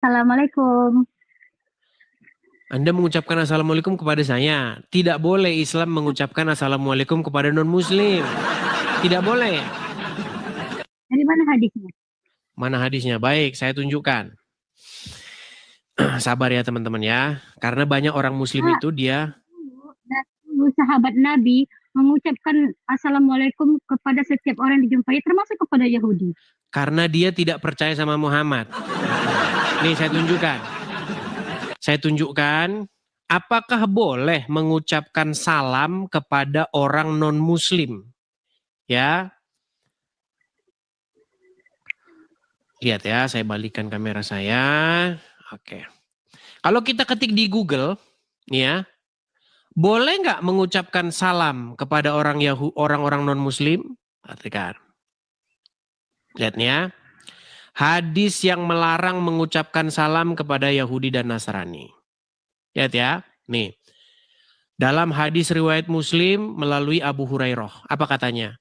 Assalamualaikum. Anda mengucapkan Assalamualaikum kepada saya. Tidak boleh Islam mengucapkan Assalamualaikum kepada non-Muslim. Tidak boleh. Dari mana hadisnya? Mana hadisnya? Baik, saya tunjukkan. Sabar ya teman-teman ya. Karena banyak orang Muslim Nah, itu dia... dulu sahabat Nabi mengucapkan Assalamualaikum kepada setiap orang yang dijumpai, termasuk kepada Yahudi. Karena dia tidak percaya sama Muhammad. Nih saya tunjukkan. Saya tunjukkan. Apakah boleh mengucapkan salam kepada orang non-Muslim? Ya. Lihat ya, saya balikkan kamera saya. Oke. Kalau kita ketik di Google, nih ya, boleh nggak mengucapkan salam kepada orang-orang non-Muslim? Perhatikan. Lihat nih ya. Hadis yang melarang mengucapkan salam kepada Yahudi dan Nasrani. Lihat ya. Nih. Dalam hadis riwayat Muslim melalui Abu Hurairah. Apa katanya?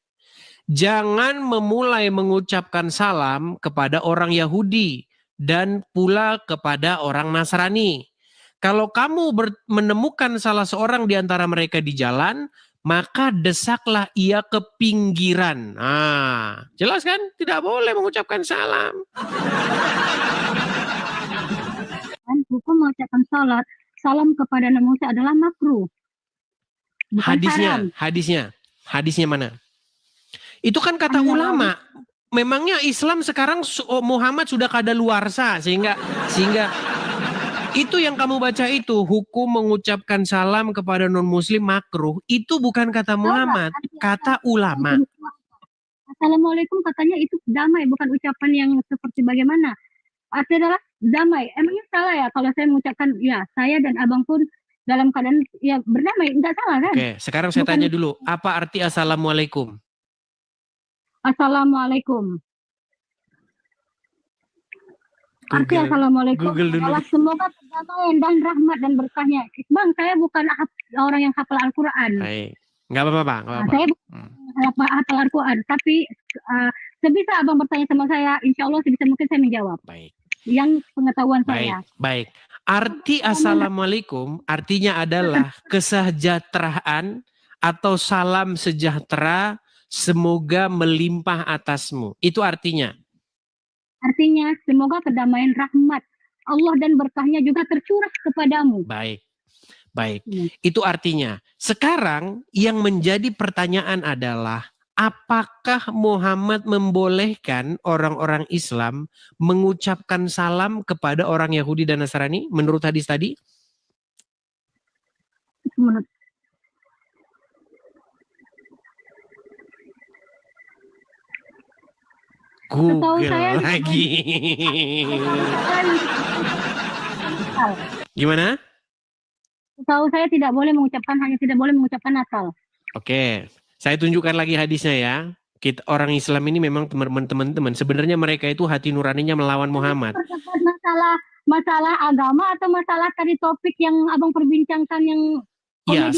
Jangan memulai mengucapkan salam kepada orang Yahudi dan pula kepada orang Nasrani. Kalau kamu menemukan salah seorang di antara mereka di jalan, maka desaklah ia ke pinggiran. Nah, jelas kan? Tidak boleh mengucapkan salam. Hukum mengucapkan salam kepada non-Muslim adalah makruh. Bukan Hadisnya mana? Itu kan kata ulama. Memangnya Islam sekarang Muhammad sudah kadaluarsa sehingga itu yang kamu baca itu hukum mengucapkan salam kepada non-Muslim makruh. Itu bukan kata Muhammad, kata ulama. Assalamualaikum katanya itu damai, bukan ucapan yang seperti bagaimana. Artinya adalah damai. Emangnya salah ya kalau saya mengucapkan ya saya dan abang pun dalam keadaan ya berdamai, enggak salah kan? Oke, sekarang saya tanya dulu, apa arti Assalamualaikum? Assalamualaikum. Arti Assalamualaikum adalah semoga kedamaian dan rahmat dan berkahnya. Bang, saya bukan orang yang hafal Al-Quran. Baik. Nggak apa-apa. Saya bukan hafal Al-Quran, tapi sebisa abang bertanya sama saya, insya Allah sebisa mungkin saya menjawab. Baik. Yang pengetahuan saya. Baik. Arti Assalamualaikum artinya adalah kesejahteraan atau salam sejahtera semoga melimpah atasmu. Itu artinya. Artinya semoga kedamaian rahmat Allah dan berkahnya juga tercurah kepadamu. Baik. Itu artinya. Sekarang yang menjadi pertanyaan adalah apakah Muhammad membolehkan orang-orang Islam mengucapkan salam kepada orang Yahudi dan Nasrani menurut hadis tadi? Menurut Google lagi. Gimana? Tahu saya hanya tidak boleh mengucapkan Natal. Oke, saya tunjukkan lagi hadisnya ya. Orang Islam ini memang teman-teman sebenarnya mereka itu hati nuraninya melawan Muhammad. Masalah agama atau masalah tadi topik yang abang perbincangkan yang ya,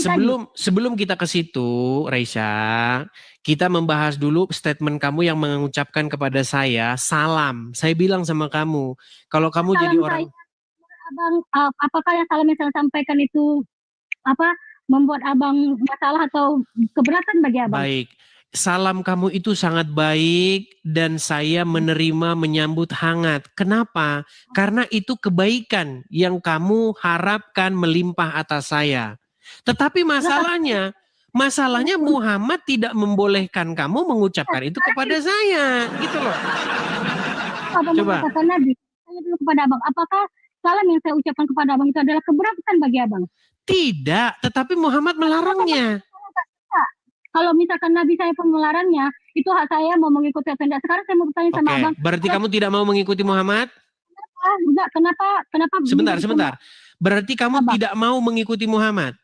sebelum kita ke situ, Reisa, kita membahas dulu statement kamu yang mengucapkan kepada saya salam. Saya bilang sama kamu, kalau kamu salam jadi orang abang, apakah yang salam yang saya sampaikan itu membuat abang masalah atau keberatan bagi abang? Baik. Salam kamu itu sangat baik dan saya menyambut hangat. Kenapa? Karena itu kebaikan yang kamu harapkan melimpah atas saya. Tetapi masalahnya Muhammad tidak membolehkan kamu mengucapkan itu kepada saya, gitu loh. Coba. Kata Nabi, tanya dulu kepada abang, apakah salam yang saya ucapkan kepada abang itu adalah keberatan bagi abang? Tidak, tetapi Muhammad melarangnya. Kalau misalkan Nabi saya pun melarangnya, itu hak saya mau mengikuti atau tidak. Sekarang saya mau bertanya sama abang. Berarti kamu tidak mau mengikuti Muhammad? Enggak, kenapa? Sebentar. Berarti kamu tidak mau mengikuti Muhammad?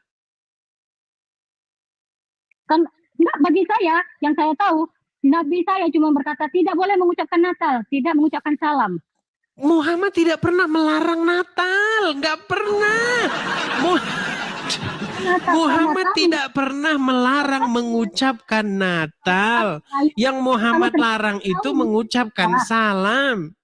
Enggak, bagi saya, yang saya tahu, Nabi saya cuma berkata tidak boleh mengucapkan Natal, tidak mengucapkan salam. Muhammad tidak pernah melarang Natal, nggak pernah. Muhammad tidak pernah melarang mengucapkan Natal. Yang Muhammad larang itu mengucapkan salam.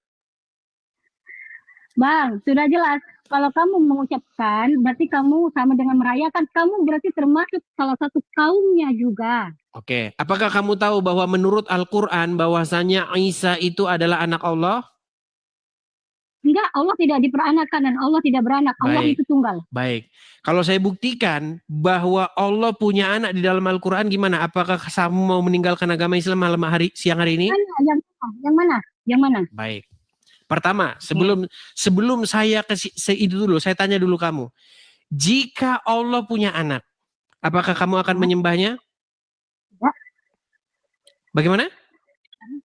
Bang, sudah jelas. Kalau kamu mengucapkan, berarti kamu sama dengan merayakan. Kamu berarti termasuk salah satu kaumnya juga. Oke, apakah kamu tahu bahwa menurut Al-Quran bahwasanya Isa itu adalah anak Allah? Enggak, Allah tidak diperanakan dan Allah tidak beranak. Allah Baik. itu tunggal. Baik. Kalau saya buktikan bahwa Allah punya anak di dalam Al-Quran, gimana? Apakah kamu mau meninggalkan agama Islam siang hari ini? Yang mana? Yang mana? Baik. Pertama, sebelum saya itu dulu, saya tanya dulu kamu. Jika Allah punya anak, apakah kamu akan menyembahnya? Tidak. Bagaimana?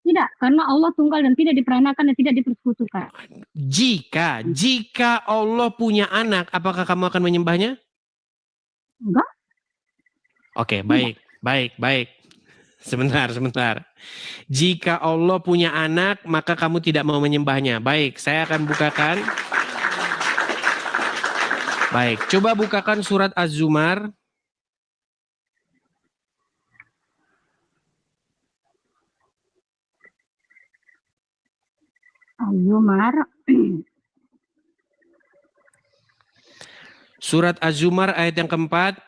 Tidak, karena Allah tunggal dan tidak diperanakan dan tidak dipersekutukan. Jika Allah punya anak, apakah kamu akan menyembahnya? Enggak. Oke, baik. Sebentar. Jika Allah punya anak, maka kamu tidak mau menyembahnya. Baik, saya akan bukakan. Baik, coba bukakan surat Az-Zumar. Az-Zumar. Surat Az-Zumar ayat yang keempat.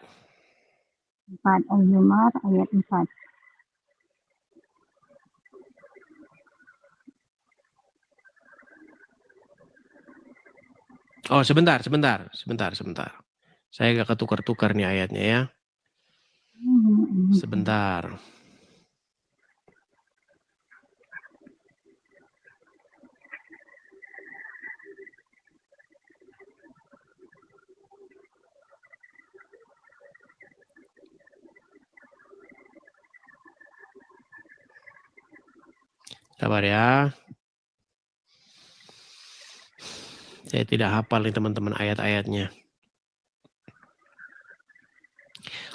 Az-Zumar ayat 4. Oh, sebentar. Saya agak ketukar-tukar nih ayatnya ya. Sebentar. Sabar ya. Saya tidak hafal nih teman-teman ayat-ayatnya.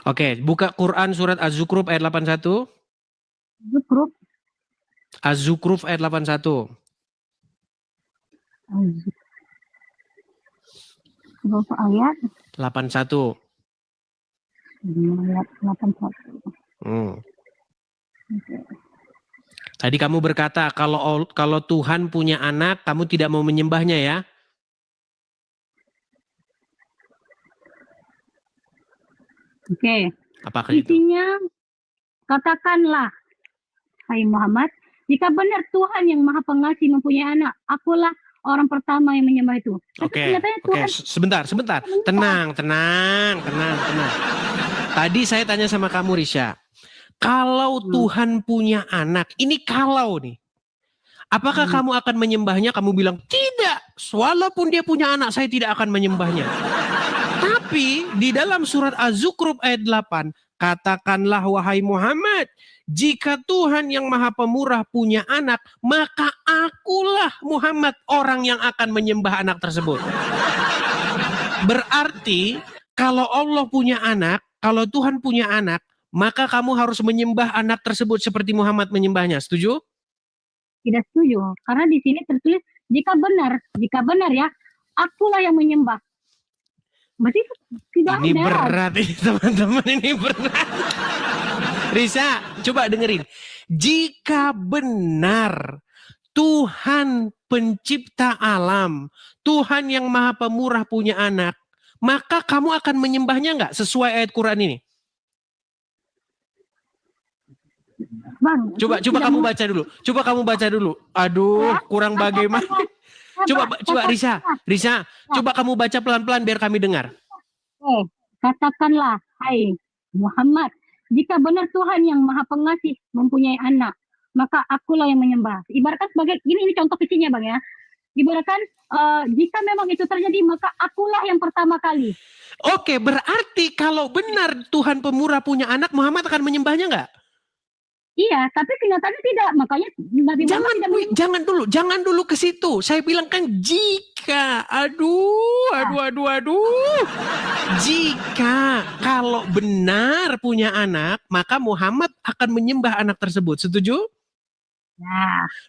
Oke, buka Quran surat Az-Zukhruf ayat 81. Az-Zukhruf ayat 81. Berapa ayat? 81. Ayat 81. Okay. Tadi kamu berkata kalau Tuhan punya anak, kamu tidak mau menyembahnya ya? Oke. Apakah intinya itu? Katakanlah, hai Muhammad, jika benar Tuhan yang Maha Pengasih mempunyai anak, akulah orang pertama yang menyembah itu. Oke. Sebentar. Tenang. Tadi saya tanya sama kamu, Risha. Kalau Tuhan punya anak, ini kalau nih. Apakah kamu akan menyembahnya? Kamu bilang, tidak. Walaupun dia punya anak, saya tidak akan menyembahnya. Tapi di dalam surat Az-Zukhruf ayat 8, katakanlah wahai Muhammad, jika Tuhan yang Maha Pemurah punya anak, maka akulah Muhammad orang yang akan menyembah anak tersebut. Berarti kalau Allah punya anak, kalau Tuhan punya anak, maka kamu harus menyembah anak tersebut seperti Muhammad menyembahnya. Setuju? Tidak setuju. Karena di sini tertulis jika benar ya, akulah yang menyembah. Berarti tidak ini ada. Berat ini teman-teman, ini berat. Risa, coba dengerin. Jika benar Tuhan pencipta alam, Tuhan yang Maha Pemurah punya anak, maka kamu akan menyembahnya nggak sesuai ayat Quran ini? Bang, coba kamu baca dulu. Aduh, kurang bagaimana. Coba Risa, coba kamu baca pelan-pelan biar kami dengar. Katakanlah, hai Muhammad, jika benar Tuhan yang Maha Pengasih mempunyai anak, maka akulah yang menyembah. Ibaratkan sebagai ini contoh kecilnya Bang ya. Ibaratkan jika memang itu terjadi, maka akulah yang pertama kali. Oke, berarti kalau benar Tuhan Pemurah punya anak, Muhammad akan menyembahnya nggak? Iya, tapi kenyataannya tidak. Makanya Nabi Muhammad jangan dulu ke situ. Saya bilang kan jika. Aduh. Jika kalau benar punya anak, maka Muhammad akan menyembah anak tersebut. Setuju?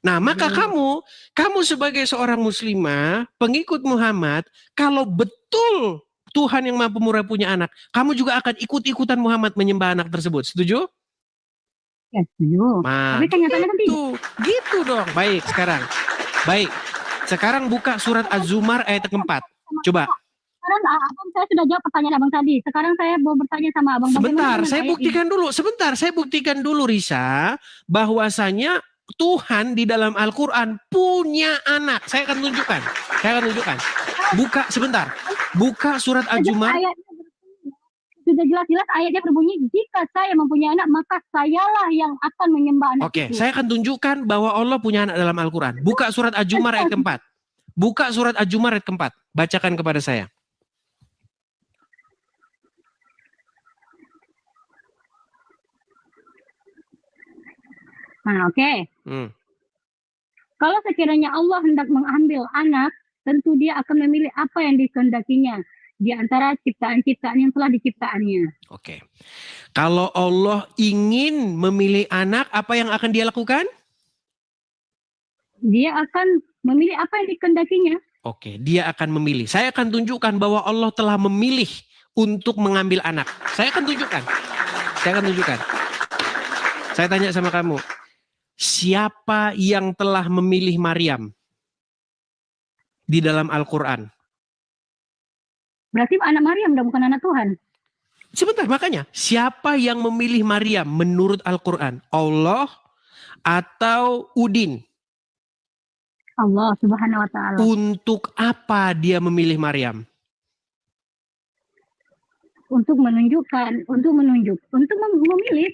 Nah, maka kamu sebagai seorang muslimah, pengikut Muhammad, kalau betul Tuhan yang Maha Pemurah punya anak, kamu juga akan ikut-ikutan Muhammad menyembah anak tersebut. Setuju? Ya, setuju. Nah, tapi kenyataannya kan gitu dong. Baik, sekarang. Baik. Sekarang buka surat Az-Zumar ayat keempat. Coba. Sekarang abang, saya sudah jawab pertanyaan abang tadi. Sekarang saya mau bertanya sama abang. Sebentar, bagaimana saya dengan ayat ini? buktikan dulu. Sebentar, saya buktikan dulu, Risa, bahwasanya Tuhan di dalam Al-Quran punya anak. Saya akan tunjukkan. Buka sebentar. Buka surat Az-Zumar. Ayatnya berbunyi, sudah jelas-jelas ayatnya berbunyi, jika saya mempunyai anak, maka sayalah yang akan menyembah anak Oke, itu. saya akan tunjukkan bahwa Allah punya anak dalam Al-Quran. Buka surat Az-Zumar ayat keempat. Buka surat Az-Zumar ayat keempat. Bacakan kepada saya. Nah, oke. Hmm. Kalau sekiranya Allah hendak mengambil anak, tentu dia akan memilih apa yang dikehendakinya di antara ciptaan-ciptaan yang telah diciptaannya. Oke. Kalau Allah ingin memilih anak, apa yang akan dia lakukan? Dia akan memilih apa yang dikehendakinya. Oke, dia akan memilih. Saya akan tunjukkan bahwa Allah telah memilih untuk mengambil anak. Saya akan tunjukkan. Saya tanya sama kamu. Siapa yang telah memilih Maryam di dalam Al-Quran? Berarti anak Maryam dan bukan anak Tuhan. Sebentar, makanya. Siapa yang memilih Maryam menurut Al-Quran? Allah atau Udin? Allah Subhanahu wa Ta'ala. Untuk apa dia memilih Maryam? Untuk memilih,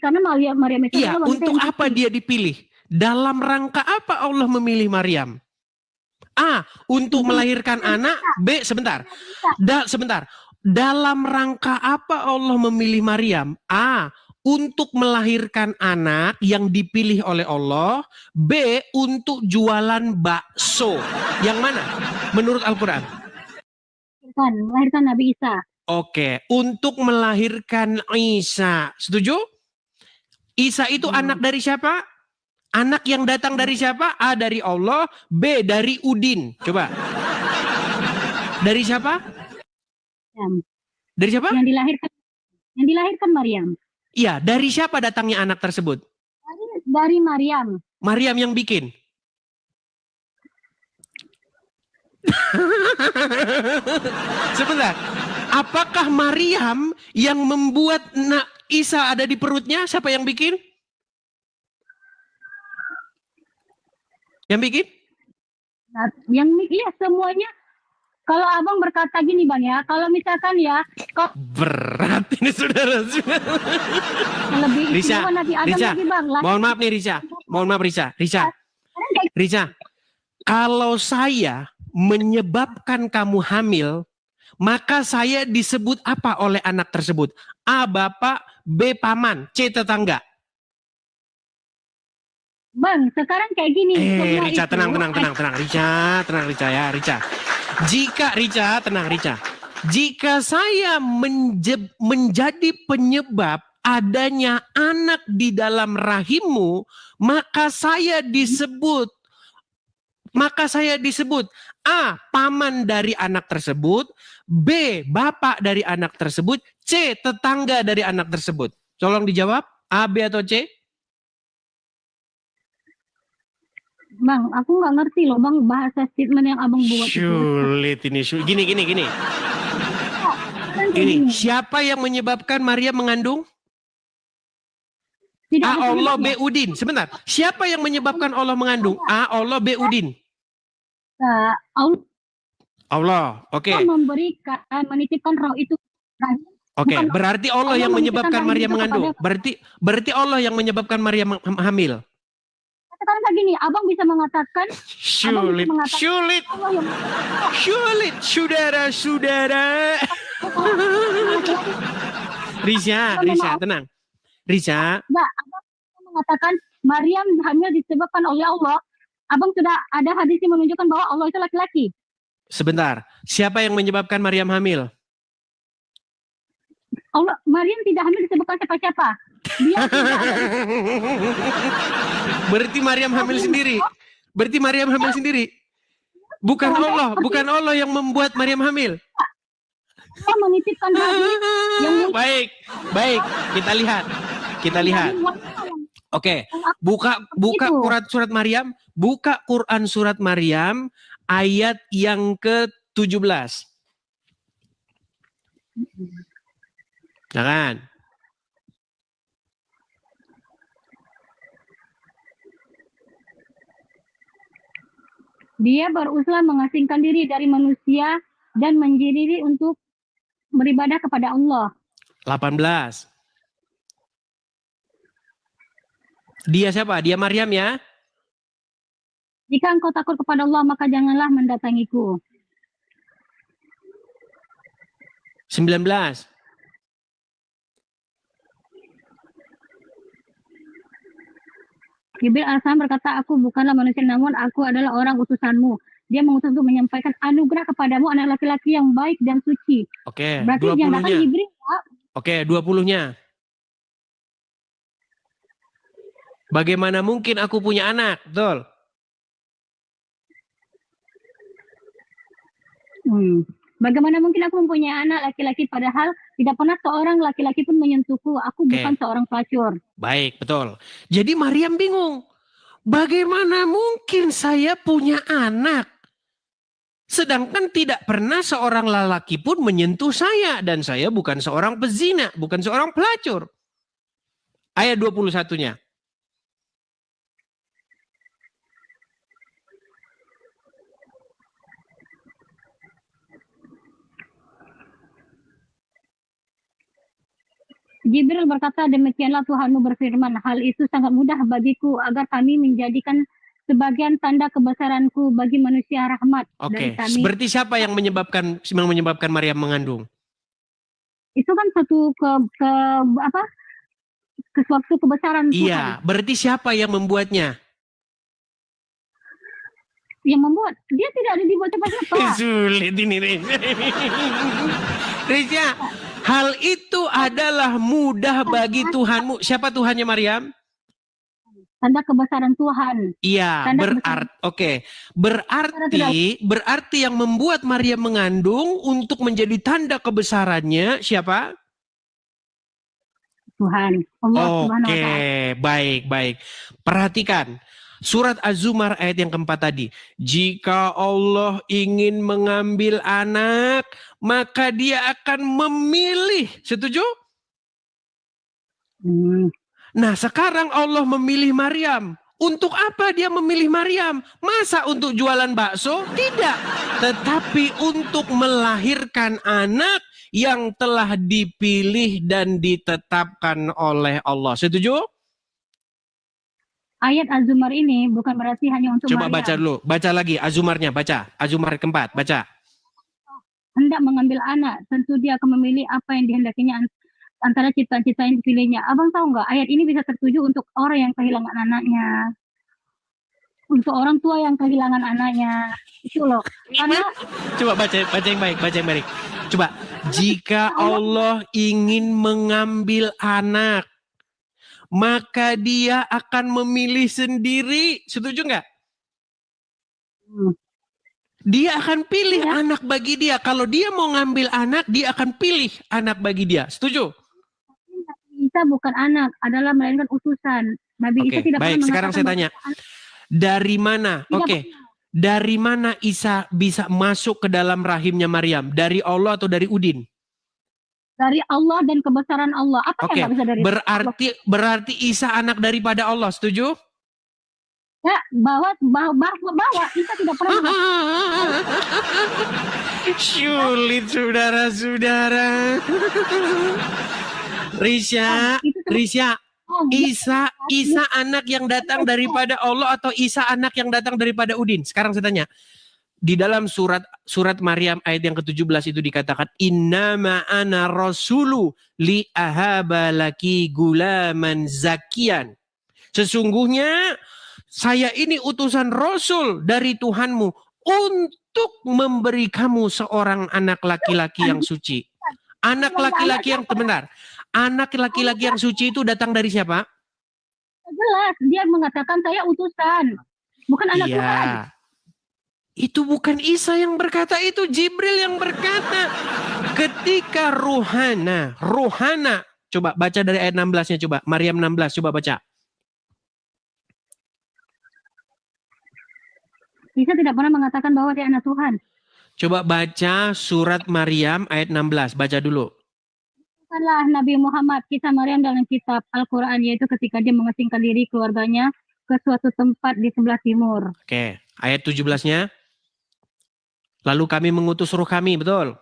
karena Maryam itu Iya, adalah wanita untuk yang apa suci. dia dipilih? Dalam rangka apa Allah memilih Maryam? A, untuk melahirkan anak. B, sebentar. Sebentar. Dalam rangka apa Allah memilih Maryam? A, untuk melahirkan anak yang dipilih oleh Allah. B, untuk jualan bakso. Yang mana? Menurut Al-Quran. Melahirkan Nabi Isa. Oke, untuk melahirkan Isa. Setuju? Isa itu anak dari siapa? Anak yang datang dari siapa? A, dari Allah. B, dari Udin. Coba. Dari siapa? Dari siapa? Yang dilahirkan Maryam. Iya, dari siapa datangnya anak tersebut? Dari Maryam. Maryam yang bikin. Sebentar. Apakah Maryam yang membuat Isa ada di perutnya? Siapa yang bikin? Yang bikin? Iya, semuanya. Kalau abang berkata gini bang ya, kalau misalkan ya, berat ini saudara. lebih Risa, Nabi Adam Risa, lagi bang. mohon maaf nih Risa. Kalau saya menyebabkan kamu hamil, maka saya disebut apa oleh anak tersebut? A, bapak, B, paman, C, tetangga. Bang, sekarang kayak gini. Rica, tenang. Rica. Jika saya menjadi penyebab adanya anak di dalam rahimmu, maka saya disebut A, paman dari anak tersebut, B, bapak dari anak tersebut, C, tetangga dari anak tersebut. Tolong dijawab, A, B, atau C? Bang, aku nggak ngerti loh bang bahasa statement yang abang buat. Sulit ini. Gini. Siapa yang menyebabkan Maria mengandung? A, Allah, B, Udin. Sebentar. Siapa yang menyebabkan Allah mengandung? A, Allah, B, Udin. Allah. Oke. Menitipkan roh itu. Oke, berarti Allah yang menyebabkan Maria mengandung. Berarti Allah yang menyebabkan Maria hamil. Sekarang kayak gini, abang bisa mengatakan sulit, saudara. Risa, tenang. Risa. Enggak, abang mengatakan Maryam hamil disebabkan oleh Allah. Abang sudah ada hadis yang menunjukkan bahwa Allah itu laki-laki. Sebentar, siapa yang menyebabkan Maryam hamil? Maryam tidak hamil disebabkan siapa-siapa. Dia Berarti Maryam hamil sendiri. Bukan Allah yang membuat Maryam hamil. Allah menitipkan hadis yang baik, kita lihat. Oke, buka Quran surat Maryam, ayat yang ke-17. Nah kan? Dia berusaha mengasingkan diri dari manusia dan menjadi untuk beribadah kepada Allah. 18. Dia siapa? Dia Maryam ya? Jika engkau takut kepada Allah, maka janganlah mendatangiku. 19. Jibril AS berkata, aku bukanlah manusia, namun aku adalah orang utusanmu. Dia mengutus untuk menyampaikan anugerah kepadamu anak laki-laki yang baik dan suci. Oke, Berarti yang datang 20-nya. Jibril, Pak. Oke, 20-nya. Bagaimana mungkin aku punya anak? Betul. Bagaimana mungkin aku mempunyai anak laki-laki padahal tidak pernah seorang laki-laki pun menyentuhku. Aku bukan seorang pelacur. Baik, betul. Jadi Maryam bingung. Bagaimana mungkin saya punya anak? Sedangkan tidak pernah seorang lelaki pun menyentuh saya. Dan saya bukan seorang pezina, bukan seorang pelacur. Ayat 21-nya. Jibril berkata, demikianlah Tuhanmu berfirman, hal itu sangat mudah bagiku agar kami menjadikan sebagian tanda kebesaranku bagi manusia rahmat dari kami. Berarti siapa yang menyebabkan Maryam mengandung? Itu kan suatu suatu kebesaran Tuhan. Iya, berarti siapa yang membuatnya? Yang membuat, dia tidak ada dibuat siapa-siapa. Sulit ini, Risya. Hal itu adalah mudah bagi Tuhanmu. Siapa Tuhannya Maryam? Tanda kebesaran Tuhan. Iya, berarti yang membuat Maryam mengandung untuk menjadi tanda kebesarannya siapa? Tuhan. Oke, baik. Perhatikan. Surat Az-Zumar ayat yang keempat tadi. Jika Allah ingin mengambil anak, maka dia akan memilih. Setuju? Nah, sekarang Allah memilih Maryam. Untuk apa dia memilih Maryam? Masa untuk jualan bakso? Tidak. Tetapi untuk melahirkan anak yang telah dipilih dan ditetapkan oleh Allah. Setuju? Ayat Az-Zumar ini bukan berarti hanya untuk Coba Maryam. baca dulu. Baca lagi Az-Zumarnya. Baca. Az-Zumar keempat. Baca. Hendak mengambil anak. Tentu dia akan memilih apa yang dihendakinya antara cita-cita yang dipilihnya. Abang tahu nggak? Ayat ini bisa tertuju untuk orang yang kehilangan anaknya. Untuk orang tua yang kehilangan anaknya. Itu loh. Karena coba baca yang baik. Coba. Jika Allah ingin mengambil anak, maka dia akan memilih sendiri. Setuju nggak? Dia akan pilih anak bagi dia. Kalau dia mau ngambil anak, dia akan pilih anak bagi dia. Setuju? Isa bukan anak, adalah melainkan utusan. Nabi Isa tidak baik. Sekarang saya tanya. Dari mana? Dari mana Isa bisa masuk ke dalam rahimnya Maryam? Dari Allah atau dari Udin? Dari Allah dan kebesaran Allah. Apa yang nggak bisa dari berarti Isa anak daripada Allah, setuju? Ya, bahwa Isa tidak pernah. Sulit saudara-saudara. Risya, Isa anak yang datang daripada Allah atau Isa anak yang datang daripada Udin? Sekarang saya tanya. Di dalam surat Maryam ayat yang ke-17 itu dikatakan innama ana rasulu li ahaba laki gulaman zakian. Sesungguhnya saya ini utusan Rasul dari Tuhanmu untuk memberi kamu seorang anak laki-laki yang suci. Anak laki-laki yang benar. Anak laki-laki yang suci itu datang dari siapa? Jelas, dia mengatakan saya utusan. Bukan anak Tuhan. Itu bukan Isa yang berkata, itu Jibril yang berkata. Ketika rohana. Coba baca dari ayat 16-nya coba. Maryam 16, coba baca. Isa tidak pernah mengatakan bahwa dia anak Tuhan. Coba baca surat Maryam ayat 16. Baca dulu. Bukanlah Nabi Muhammad kisah Maryam dalam kitab Al-Quran, yaitu ketika dia mengasingkan diri keluarganya ke suatu tempat di sebelah timur. Oke, ayat 17-nya. Lalu kami mengutus ruh kami, betul?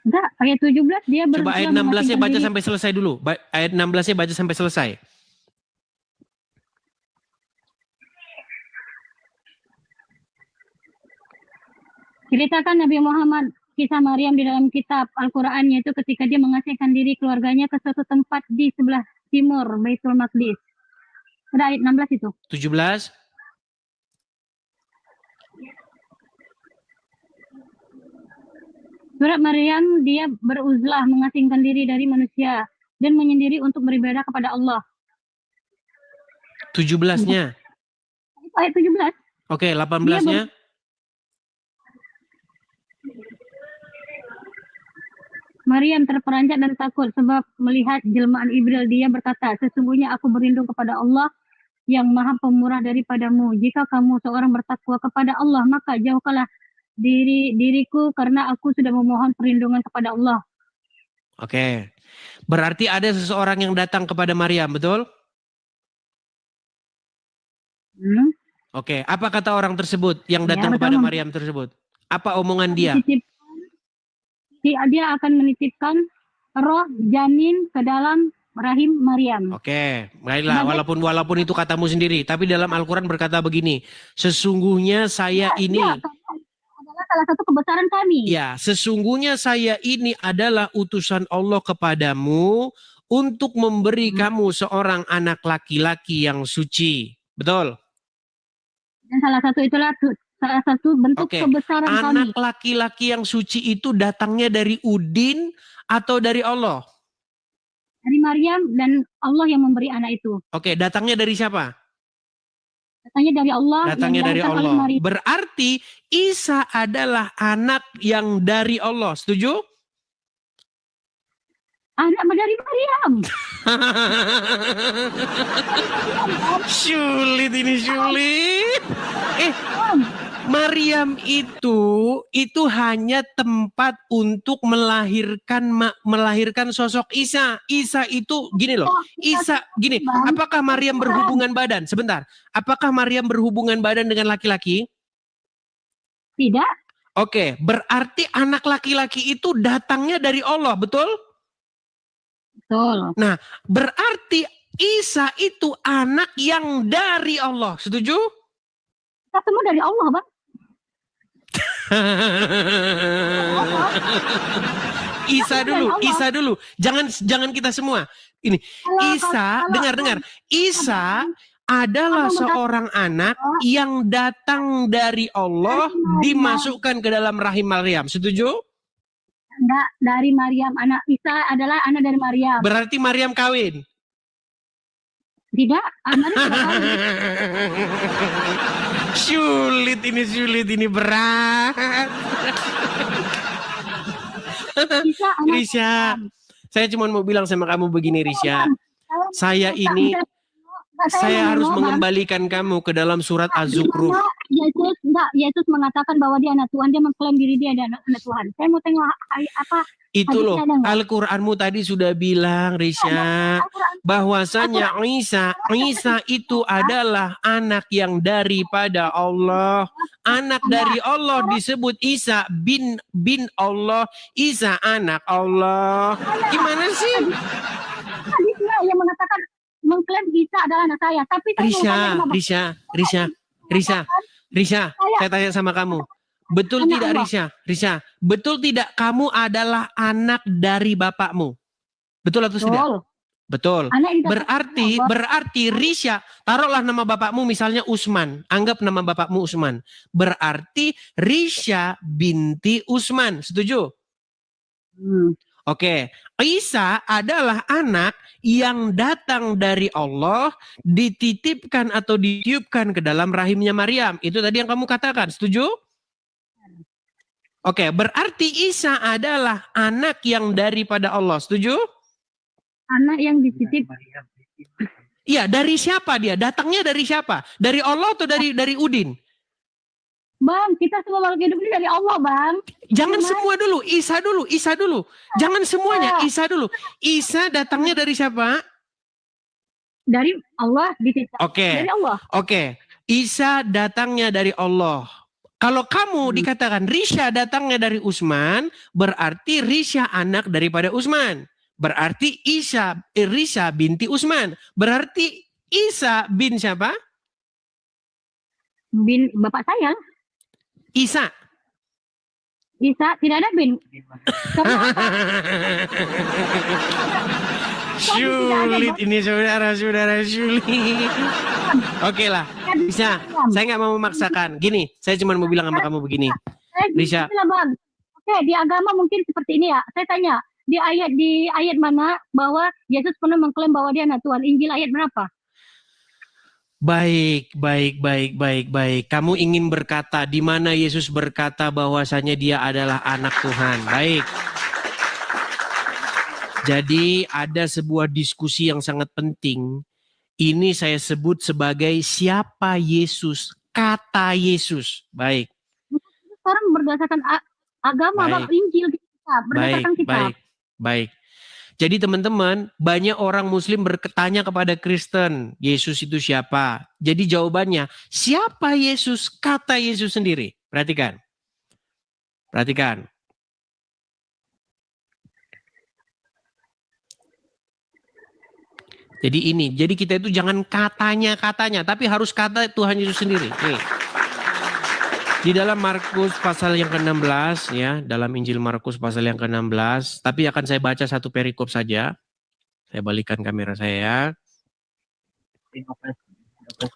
Enggak, ayat 17 dia Coba ayat 16-nya mengasingkan baca diri. sampai selesai dulu. Ayat 16-nya baca sampai selesai. Ceritakan Nabi Muhammad kisah Maryam di dalam kitab Al-Quran, yaitu ketika dia mengasingkan diri keluarganya ke suatu tempat di sebelah timur Baitul Maqdis. Ada ayat 16 itu. 17. Surat Maryam, dia beruzlah mengasingkan diri dari manusia dan menyendiri untuk beribadah kepada Allah. 17-nya. Itu ayat 17. Oke, 18-nya. Maryam terperanjat dan takut sebab melihat jelmaan Ibril. Dia berkata, sesungguhnya aku berlindung kepada Allah yang maha pemurah daripadamu. Jika kamu seorang bertakwa kepada Allah, maka jauhkanlah diriku karena aku sudah memohon perlindungan kepada Allah. Oke. Berarti ada seseorang yang datang kepada Maryam, betul? Oke, apa kata orang tersebut yang datang kepada Maryam tersebut? Apa omongan dia? Dia akan menitipkan roh janin ke dalam rahim Maryam. Oke, baiklah. Walaupun itu katamu sendiri, tapi dalam Al-Quran berkata begini, sesungguhnya saya ini adalah salah satu kebesaran kami. Ya, sesungguhnya saya ini adalah utusan Allah kepadamu untuk memberi kamu seorang anak laki-laki yang suci. Betul? Dan salah satu bentuk kebesaran kami. Anak laki-laki yang suci itu datangnya dari Udin atau dari Allah? Dari Maryam, dan Allah yang memberi anak itu. Oke, datangnya dari siapa? Datangnya dari Allah. Datangnya dari Allah. Berarti Isa adalah anak yang dari Allah. Setuju? Anak dari Maryam. Sulit ini, sulit. Maryam itu hanya tempat untuk melahirkan sosok Isa. Isa itu gini loh. Isa gini, apakah Maryam berhubungan badan? Sebentar. Apakah Maryam berhubungan badan dengan laki-laki? Tidak. Oke, berarti anak laki-laki itu datangnya dari Allah, betul? Betul. Nah, berarti Isa itu anak yang dari Allah. Setuju? Kita semua dari Allah, Bang. Isa dulu. Jangan kita semua. Ini Isa, dengar. Isa adalah seorang anak yang datang dari Allah, dimasukkan ke dalam rahim Maryam. Setuju? Enggak, dari Maryam. Anak Isa adalah anak dari Maryam. Berarti Maryam kawin? Tidak, anak tidak kawin. Sulit ini, berat. Risha, saya cuma mau bilang sama kamu begini, Risha. Saya harus mengembalikan kamu ke dalam surat Az-Zukhruf. Yesus mengatakan bahwa dia anak Tuhan, dia mengklaim diri dia anak Tuhan. Saya mau tengok apa itu loh, Al-Quranmu tadi sudah bilang, Risha, bahwasanya Isa itu adalah anak yang daripada Allah. Anak dari Allah disebut Isa bin Allah. Isa anak Allah. Gimana sih? Hadisnya yang mengatakan, mengklaim Isa adalah anak saya. Tapi Risha, saya tanya sama kamu. Betul tidak, Risha? Betul tidak kamu adalah anak dari bapakmu? Betul atau tidak? Betul. Berarti Risha, taruhlah nama bapakmu misalnya Usman. Anggap nama bapakmu Usman. Berarti Risha binti Usman. Setuju? Oke. Isa adalah anak yang datang dari Allah, dititipkan atau ditiupkan ke dalam rahimnya Maryam. Itu tadi yang kamu katakan. Setuju? Oke, berarti Isa adalah anak yang daripada Allah. Setuju? Anak yang dititip. Iya, dari siapa dia? Datangnya dari siapa? Dari Allah atau dari Udin? Bang, kita semua makhluk hidup ini dari Allah, Bang. Jangan Cuman, semua dulu, Isa dulu, Isa dulu. Jangan semuanya, ya, Isa dulu. Isa datangnya dari siapa? dari Allah dititip. Oke, Dari Allah. oke. Isa datangnya dari Allah. Kalau kamu dikatakan Risha datangnya dari Utsman, berarti Risha anak daripada Utsman. Berarti Risha binti Utsman. Berarti Isa bin siapa? Bin bapak saya. Isa. Isa tidak ada bin. Sulit ini saudara-saudara, sulit. Oke lah, bisa. Saya nggak mau memaksakan. Gini, saya cuma mau bilang sama kamu begini. Bisa. Bang. Oke, di agama mungkin seperti ini ya. Saya tanya, di ayat mana bahwa Yesus pernah mengklaim bahwa dia anak Tuhan? Injil ayat berapa? Baik. Kamu ingin berkata di mana Yesus berkata bahwasanya dia adalah anak Tuhan. Baik. Jadi ada sebuah diskusi yang sangat penting. Ini saya sebut sebagai siapa Yesus, kata Yesus. Baik. Sekarang berdasarkan agama, Bang, Injil kita, berdasarkan kita. Baik. Jadi teman-teman, banyak orang Muslim bertanya kepada Kristen, Yesus itu siapa? Jadi jawabannya, siapa Yesus? Kata Yesus sendiri. Perhatikan. Jadi kita itu jangan katanya, tapi harus kata Tuhan Yesus sendiri. Nih. Di dalam Markus pasal yang ke-16 ya, dalam Injil Markus pasal yang ke-16, tapi akan saya baca satu perikop saja. Saya balikan kamera saya.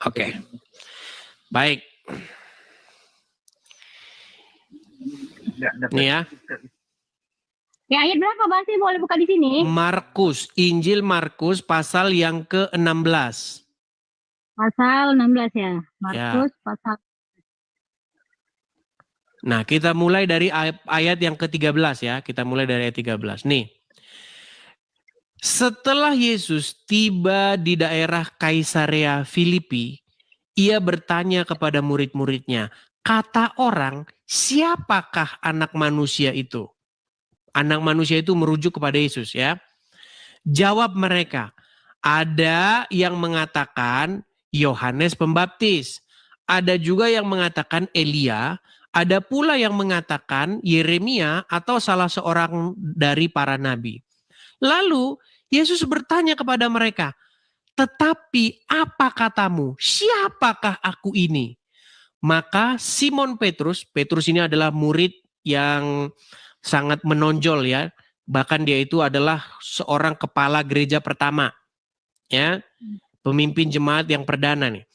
Oke. Baik. Nih ya. Ya, ayat berapa Bang sih boleh buka di sini? Markus, Injil Markus pasal yang ke-16. Pasal 16 ya. Markus ya. Pasal. Nah, kita mulai dari ayat yang ke-13 ya. Kita mulai dari ayat 13. Nih. Setelah Yesus tiba di daerah Kaisarea Filipi, ia bertanya kepada murid-muridnya, kata orang, siapakah anak manusia itu? Anak manusia itu merujuk kepada Yesus ya. Jawab mereka, ada yang mengatakan Yohanes Pembaptis, ada juga yang mengatakan Elia, ada pula yang mengatakan Yeremia atau salah seorang dari para nabi. Lalu Yesus bertanya kepada mereka, tetapi apa katamu? Siapakah aku ini? Maka Simon Petrus ini adalah murid yang sangat menonjol ya. Bahkan dia itu adalah seorang kepala gereja pertama. Ya, pemimpin jemaat yang perdana nih.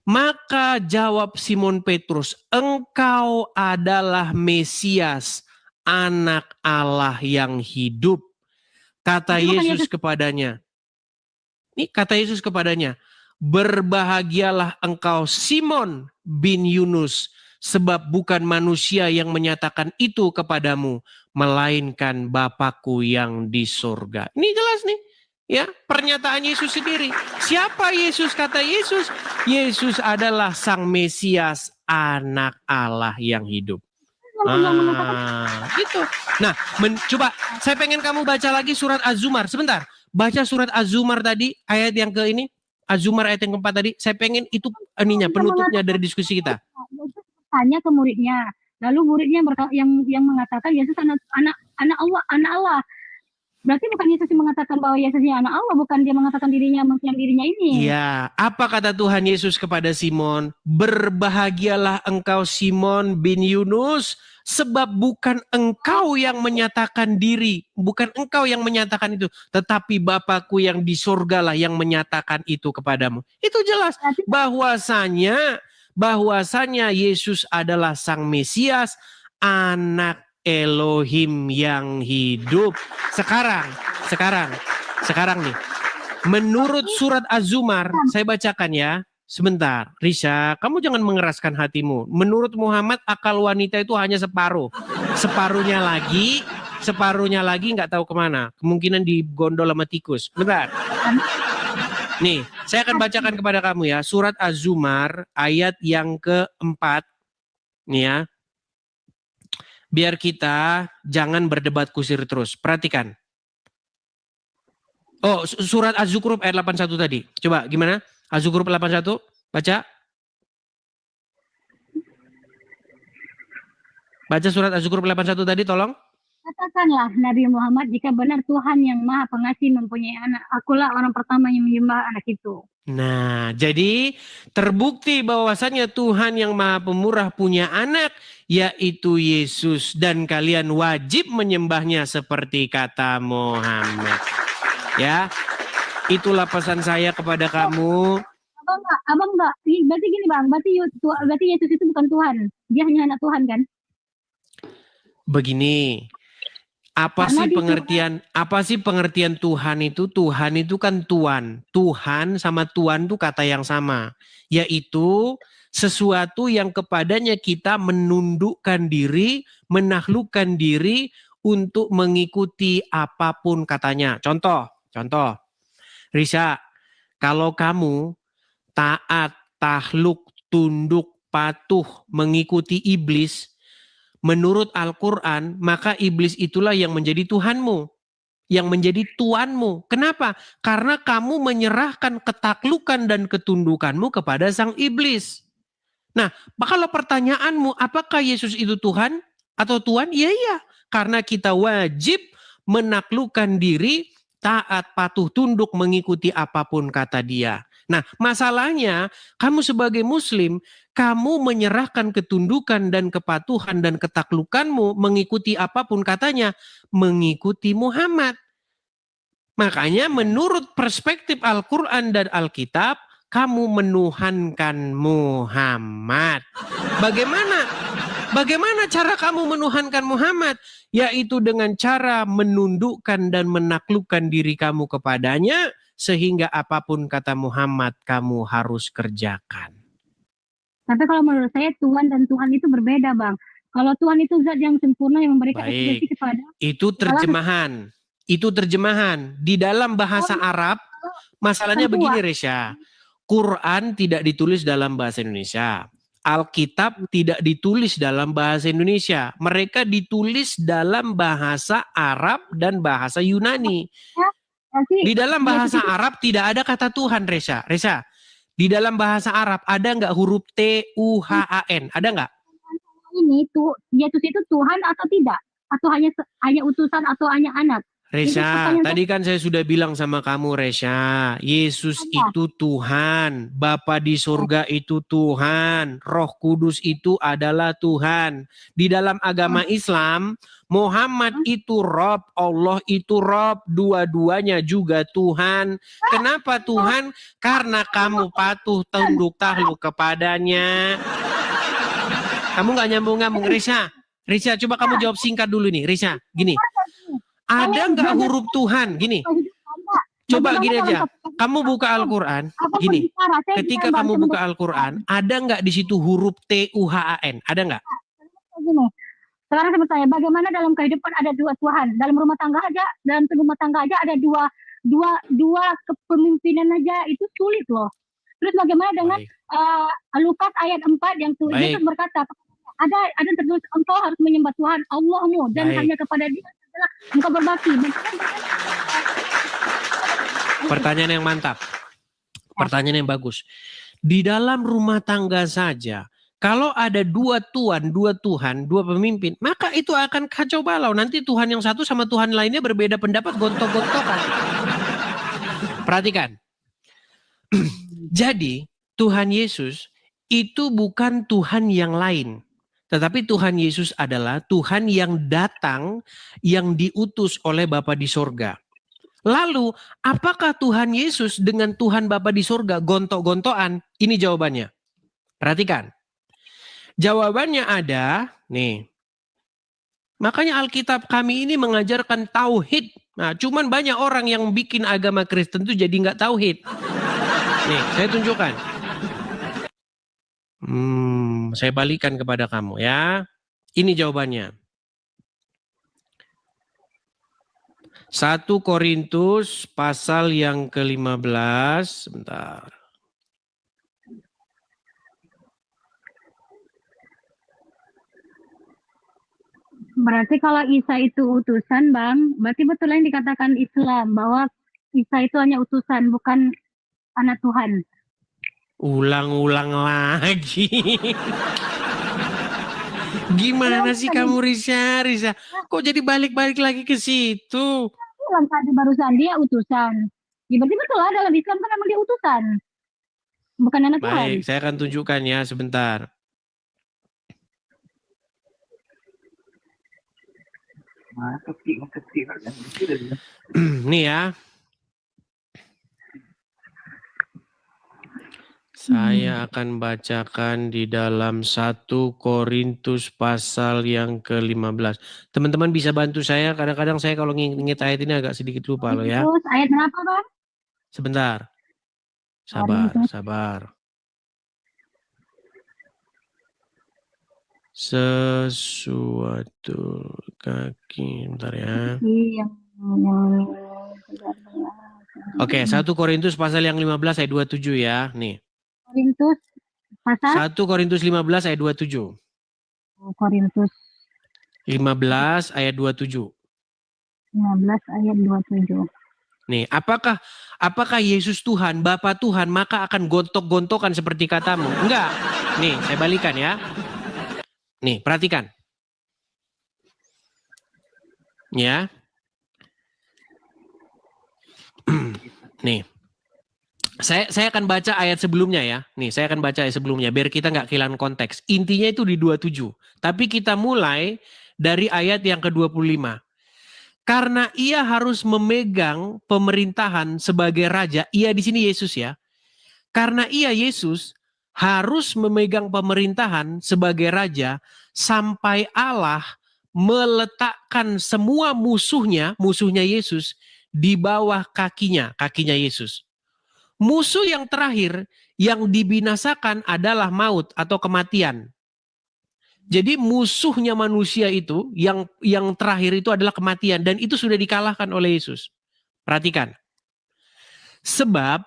Maka jawab Simon Petrus, engkau adalah Mesias, anak Allah yang hidup. Kata Yesus kepadanya. Ini kata Yesus kepadanya, berbahagialah engkau Simon bin Yunus, sebab bukan manusia yang menyatakan itu kepadamu, melainkan Bapakku yang di surga. Ini jelas nih. Ya, pernyataan Yesus sendiri. Siapa Yesus? Kata Yesus, Yesus adalah Sang Mesias, anak Allah yang hidup. Gitu. Nah, coba saya pengen kamu baca lagi surat Az-Zumar. Sebentar, baca surat Az-Zumar tadi, ayat yang ke ini. Az-Zumar ayat yang keempat tadi. Saya pengen itu penutupnya dari diskusi kita. Tanya ke muridnya. Lalu muridnya yang mengatakan Yesus anak Allah. Berarti bukan Yesus yang mengatakan bahwa Yesusnya anak Allah, bukan dia mengatakan dirinya ini. Iya, apa kata Tuhan Yesus kepada Simon? Berbahagialah engkau Simon bin Yunus, sebab bukan engkau yang menyatakan diri, bukan engkau yang menyatakan itu, tetapi Bapakku yang di surga lah yang menyatakan itu kepadamu. Itu jelas bahwasanya Yesus adalah Sang Mesias, anak Elohim yang hidup. Sekarang nih. Menurut surat Az-Zumar, saya bacakan ya. Sebentar, Risha, kamu jangan mengeraskan hatimu. Menurut Muhammad, akal wanita itu hanya separuh. Separuhnya lagi nggak tahu kemana. Kemungkinan digondol sama tikus. Bentar. Nih, saya akan bacakan kepada kamu ya. Surat Az-Zumar ayat yang keempat. Nih ya. Biar kita jangan berdebat kusir terus. Perhatikan. Oh, surat Az-Zukhruf ayat 81 tadi. Coba gimana? Az-Zukhruf 81. Baca. Baca surat Az-Zukhruf 81 tadi tolong. Katakanlah Nabi Muhammad, jika benar Tuhan yang Maha Pengasih mempunyai anak, akulah orang pertama yang menyembah anak itu. Nah, jadi terbukti bahwasannya Tuhan yang Maha Pemurah punya anak, yaitu Yesus, dan kalian wajib menyembahnya seperti kata Muhammad. Ya, itulah pesan saya kepada kamu. Abang enggak. Berarti gini bang, berarti Yesus itu bukan Tuhan, dia hanya anak Tuhan kan? Begini, apa sih pengertian Tuhan itu? Tuhan itu kan Tuan. Tuhan sama Tuan itu kata yang sama, yaitu sesuatu yang kepadanya kita menundukkan diri, menaklukkan diri untuk mengikuti apapun katanya. Contoh, Risa, kalau kamu taat, takluk, tunduk, patuh, mengikuti iblis, menurut Al-Quran, maka iblis itulah yang menjadi Tuhanmu, yang menjadi tuanmu. Kenapa? Karena kamu menyerahkan ketaklukan dan ketundukanmu kepada sang iblis. Nah, kalau pertanyaanmu, apakah Yesus itu Tuhan atau Tuan? Iya. Karena kita wajib menaklukkan diri, taat, patuh, tunduk, mengikuti apapun kata dia. Nah, masalahnya kamu sebagai muslim, kamu menyerahkan ketundukan dan kepatuhan dan ketaklukanmu mengikuti apapun katanya, mengikuti Muhammad. Makanya menurut perspektif Al-Quran dan Alkitab, kamu menuhankan Muhammad. Bagaimana cara kamu menuhankan Muhammad? Yaitu dengan cara menundukkan dan menaklukkan diri kamu kepadanya, sehingga apapun kata Muhammad kamu harus kerjakan. Tapi kalau menurut saya Tuhan dan Tuhan itu berbeda bang. Kalau Tuhan itu zat yang sempurna yang memberikan ekspresi kepada. Itu terjemahan. Itu terjemahan. Di dalam bahasa Arab, masalahnya begini Resya. Quran tidak ditulis dalam bahasa Indonesia. Alkitab tidak ditulis dalam bahasa Indonesia. Mereka ditulis dalam bahasa Arab dan bahasa Yunani. Di dalam bahasa Arab tidak ada kata Tuhan, Resa. Di dalam bahasa Arab ada nggak huruf T-U-H-A-N? Ada nggak? Ini Yesus itu Tuhan atau tidak? Atau hanya utusan atau hanya anak? Resa, tadi kan saya sudah bilang sama kamu, Resa, Yesus itu Tuhan, Bapa di surga itu Tuhan, Roh Kudus itu adalah Tuhan. Di dalam agama Islam, Muhammad itu Rob, Allah itu Rob, dua-duanya juga Tuhan. Kenapa Tuhan? Karena kamu patuh, tunduk, takluk kepadanya. Kamu nggak nyambung-nyambung, Resa. Resa, coba kamu jawab singkat dulu nih, Resa. Gini. Ada nggak huruf Tuhan? Gini, coba gini aja. Kamu buka Al-Quran, gini. Ketika kamu buka Al-Quran, ada nggak di situ huruf T-U-H-A-N? Ada nggak? Sekarang saya bertanya, bagaimana dalam kehidupan ada dua Tuhan? Dalam rumah tangga aja ada dua kepemimpinan aja, itu sulit loh. Terus bagaimana dengan Lukas ayat 4 yang Yesus berkata, ada tertulis engkau harus menyembah Tuhan Allahmu dan hanya kepada Dia engkau berbakti. Pertanyaan yang mantap. Pertanyaan yang bagus. Di dalam rumah tangga saja, kalau ada dua tuan, dua Tuhan, dua pemimpin, maka itu akan kacau balau. Nanti Tuhan yang satu sama Tuhan lainnya berbeda pendapat, gontok-gontokan. Perhatikan. Jadi, Tuhan Yesus itu bukan Tuhan yang lain. Tetapi Tuhan Yesus adalah Tuhan yang datang, yang diutus oleh Bapa di sorga. Lalu, apakah Tuhan Yesus dengan Tuhan Bapa di sorga gontok-gontokan? Ini jawabannya. Perhatikan. Jawabannya ada, nih. Makanya Alkitab kami ini mengajarkan tauhid. Nah, cuman banyak orang yang bikin agama Kristen itu jadi nggak tauhid. Nih, saya tunjukkan. Saya balikan kepada kamu ya. Ini jawabannya. 1 Korintus pasal yang ke-15. Sebentar. Berarti kalau Isa itu utusan, Bang, berarti betul yang dikatakan Islam bahwa Isa itu hanya utusan, bukan anak Tuhan. Ulang-ulang lagi. Gimana sih kamu, Risha? Kok jadi balik-balik lagi ke situ? Bilang tadi barusan dia utusan. Ya berarti betul lah, dalam Islam kan memang dia utusan. Bukan anak Tuhan. Baik, saya akan tunjukkan ya sebentar. Nih ya. Saya akan bacakan di dalam 1 Korintus pasal yang ke-15. Teman-teman bisa bantu saya, kadang-kadang saya kalau nginget ayat ini agak sedikit lupa loh ya. Terus ayat berapa, Bang? Sebentar. Sabar. Sesuatu kaki, bentar ya. Oke, 1 Korintus pasal yang 15 ayat 27 ya. Nih. Korintus pasal 1 Korintus 15 ayat 27. Korintus 15 ayat 27. 15 ayat 27. Nih, apakah Yesus Tuhan, Bapa Tuhan, maka akan gontok-gontokan seperti katamu? Enggak. Nih, saya balikan ya. Nih, perhatikan. Ya. Nih. Saya akan baca ayat sebelumnya ya. Nih, saya akan baca ayat sebelumnya biar kita nggak kehilangan konteks. Intinya itu di 27. Tapi kita mulai dari ayat yang ke-25. Karena ia harus memegang pemerintahan sebagai raja. Ia di sini Yesus ya. Karena ia Yesus harus memegang pemerintahan sebagai raja sampai Allah meletakkan semua musuhnya Yesus di bawah kakinya Yesus. Musuh yang terakhir yang dibinasakan adalah maut atau kematian. Jadi musuhnya manusia itu yang terakhir itu adalah kematian, dan itu sudah dikalahkan oleh Yesus. Perhatikan. Sebab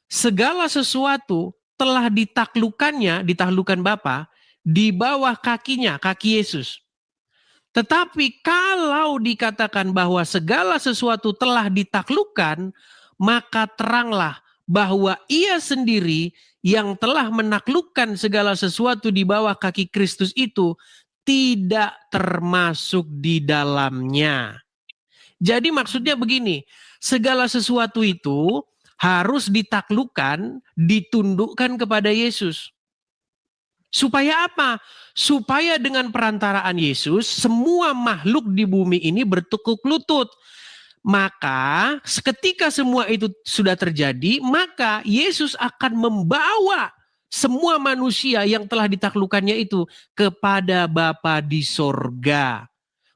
segala sesuatu telah ditaklukkan Bapa di bawah kakinya, kaki Yesus. Tetapi kalau dikatakan bahwa segala sesuatu telah ditaklukkan, maka teranglah bahwa ia sendiri yang telah menaklukkan segala sesuatu di bawah kaki Kristus itu tidak termasuk di dalamnya. Jadi maksudnya begini, segala sesuatu itu harus ditaklukkan, ditundukkan kepada Yesus. Supaya apa? Supaya dengan perantaraan Yesus, semua makhluk di bumi ini bertekuk lutut. Maka ketika semua itu sudah terjadi, maka Yesus akan membawa semua manusia yang telah ditaklukkannya itu kepada Bapa di sorga.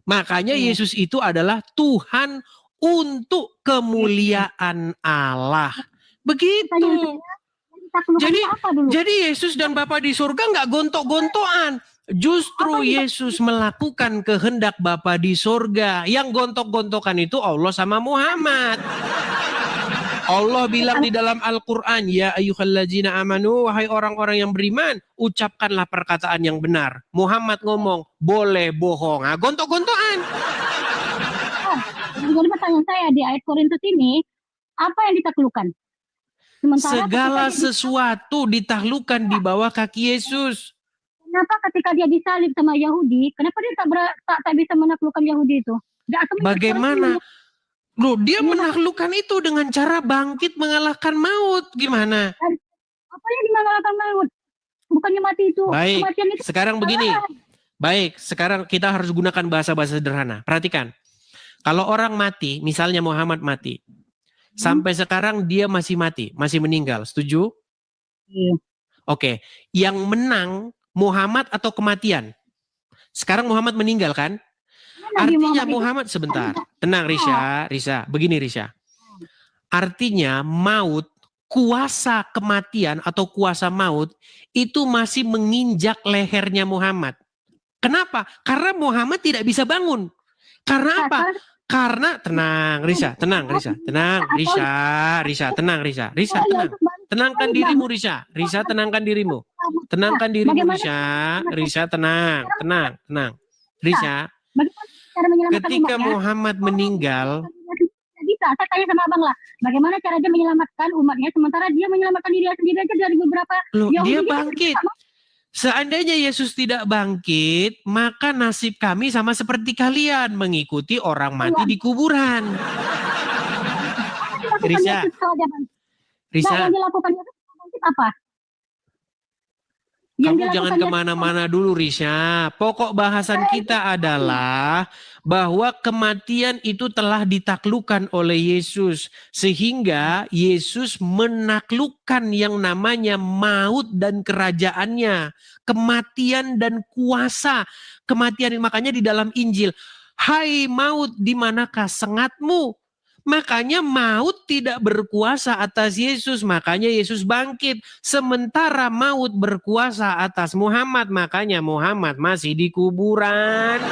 Makanya Yesus itu adalah Tuhan untuk kemuliaan Allah. Begitu. Jadi Yesus dan Bapa di sorga nggak gontok-gontokan. Justru Yesus melakukan kehendak Bapa di sorga. Yang gontok-gontokan itu Allah sama Muhammad. Allah bilang di dalam Al-Quran, ya ayyuhallazina amanu, wahai orang-orang yang beriman, ucapkanlah perkataan yang benar. Muhammad ngomong, boleh bohong. Nah, gontok-gontokan. Jadi pertanyaan saya di ayat Korintus ini, apa yang ditaklukkan? Segala sesuatu ditaklukkan di bawah kaki Yesus. Kenapa ketika dia disalib sama Yahudi, kenapa dia tak bisa menaklukkan Yahudi itu? Bagaimana? Loh, dia menaklukkan itu dengan cara bangkit mengalahkan maut. Gimana? Apa yang mengalahkan maut? Bukannya mati itu. Baik, itu sekarang begini. Baik, sekarang kita harus gunakan bahasa-bahasa sederhana. Perhatikan. Kalau orang mati, misalnya Muhammad mati. Sampai sekarang dia masih mati, masih meninggal. Setuju? Oke. Yang menang Muhammad atau kematian? Sekarang Muhammad meninggal kan? Artinya Muhammad sebentar. Tenang Risha. Begini Risha. Artinya maut, kuasa kematian atau kuasa maut itu masih menginjak lehernya Muhammad. Kenapa? Karena Muhammad tidak bisa bangun. Karena apa? Karena tenang, Risa, tenang, Risa, tenang, Risa, tenang, Risa, tenang. Tenangkan dirimu, Risa, tenangkan dirimu. Tenangkan dirimu, Risa, tenang, Risa, ketika Muhammad meninggal, bisa, saya tanya sama abang lah, bagaimana cara dia menyelamatkan umatnya, sementara dia menyelamatkan dirinya sendiri aja dari beberapa dia bangkit. Seandainya Yesus tidak bangkit, maka nasib kami sama seperti kalian, mengikuti orang mati di kuburan. Risa, yang dilakukan Yesus apa? Kamu jangan kemana-mana dulu, Risha. Pokok bahasan kita adalah bahwa kematian itu telah ditaklukkan oleh Yesus. Sehingga Yesus menaklukkan yang namanya maut dan kerajaannya. Kematian dan kuasa. Kematian, makanya di dalam Injil, hai maut, di manakah sengatmu? Makanya maut tidak berkuasa atas Yesus, makanya Yesus bangkit. Sementara maut berkuasa atas Muhammad, makanya Muhammad masih di kuburan.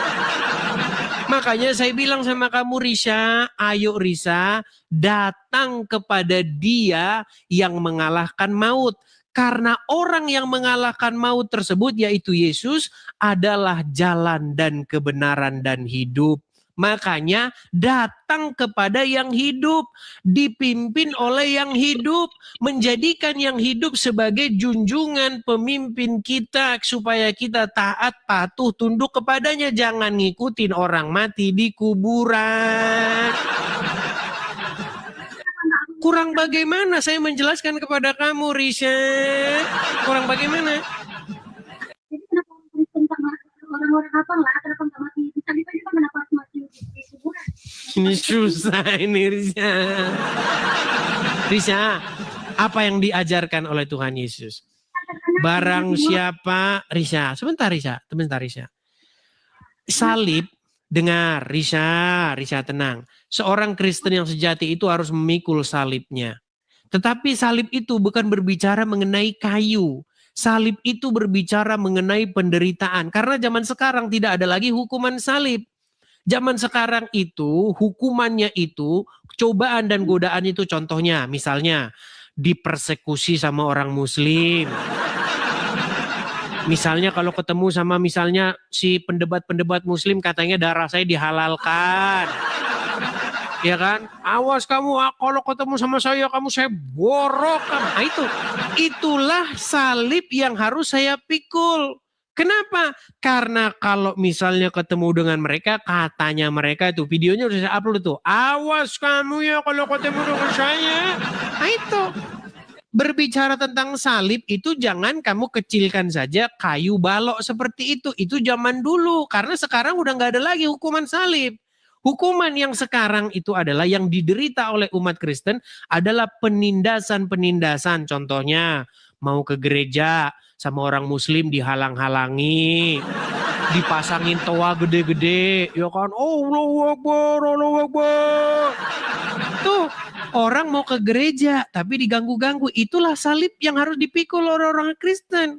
Makanya saya bilang sama kamu, Risa, ayo Risa, datang kepada Dia yang mengalahkan maut. Karena orang yang mengalahkan maut tersebut, yaitu Yesus, adalah jalan dan kebenaran dan hidup. Makanya datang kepada yang hidup, dipimpin oleh yang hidup, menjadikan yang hidup sebagai junjungan pemimpin kita supaya kita taat, patuh, tunduk kepadanya. Jangan ngikutin orang mati di kuburan. Kurang bagaimana saya menjelaskan kepada kamu, Risha? Kurang bagaimana? Jadi kenapa orang-orang apa lah, kenapa nggak mati? Tiba-tiba kenapa mati di kuburan? Ini susah ini, Risha. Risha, apa yang diajarkan oleh Tuhan Yesus? Barang siapa, Risha, sebentar Risha. Salib, dengar, Risha tenang. Seorang Kristen yang sejati itu harus memikul salibnya. Tetapi salib itu bukan berbicara mengenai kayu. Salib itu berbicara mengenai penderitaan. Karena zaman sekarang tidak ada lagi hukuman salib. Zaman sekarang itu hukumannya itu cobaan dan godaan itu, contohnya misalnya dipersekusi sama orang muslim. Misalnya kalau ketemu sama misalnya si pendebat-pendebat muslim katanya darah saya dihalalkan. Ya kan? Awas kamu, kalau ketemu sama saya borok. Nah, itulah salib yang harus saya pikul. Kenapa? Karena kalau misalnya ketemu dengan mereka, katanya mereka itu, videonya udah saya upload tuh. Awas kamu ya kalau ketemu dengan saya. Nah itu. Berbicara tentang salib itu jangan kamu kecilkan saja kayu balok seperti itu. Itu zaman dulu. Karena sekarang udah nggak ada lagi hukuman salib. Hukuman yang sekarang itu adalah yang diderita oleh umat Kristen adalah penindasan-penindasan. Contohnya mau ke gereja sama orang muslim dihalang-halangi. Dipasangin toa gede-gede. Ya kan? Allahu Akbar, Allahu Akbar. Tuh orang mau ke gereja tapi diganggu-ganggu. Itulah salib yang harus dipikul oleh orang Kristen.